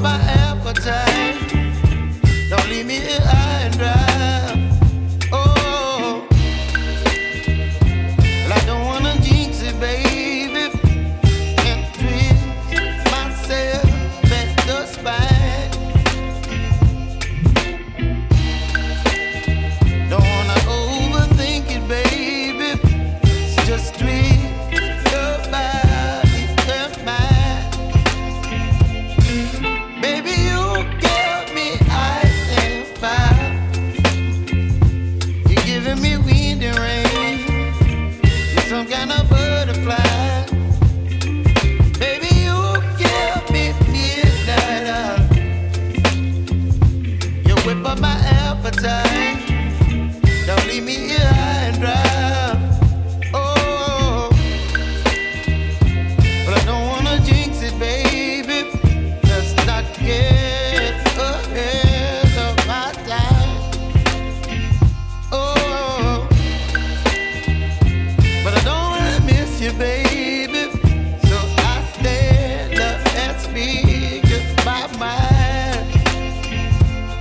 my appetite. Don't leave me here high and dry. Oh, well, I don't wanna jinx it, baby, and twist myself at the spine. Don't wanna overthink it, baby. It's just twist your body and mine. Baby, you give me ice and fire. You're giving me wind and rain. You're some kind of butterfly. Baby, you give me midnight. You whip up my appetite. Don't leave me here high and dry. Oh, but I don't wanna jinx it, baby. Let's not get ahead of my time. Oh, but I don't wanna miss you, baby. So I stand up and speak my mind.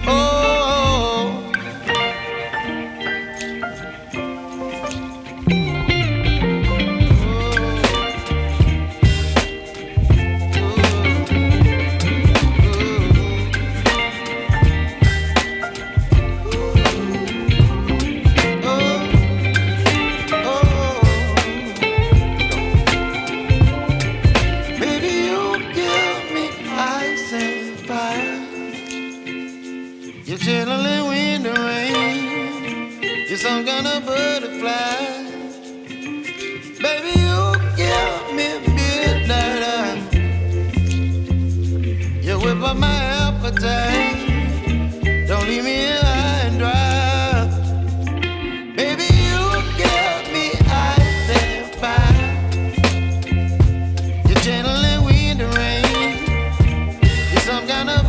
Oh. Baby, you give me ice and fire. You're channeling wind and rain. You're some kind of butterfly. Baby, you give me midnight. You whip up my appetite. Don't leave me here high and dry. Baby, you give me ice and fire. You're channeling wind and rain. You're some kind of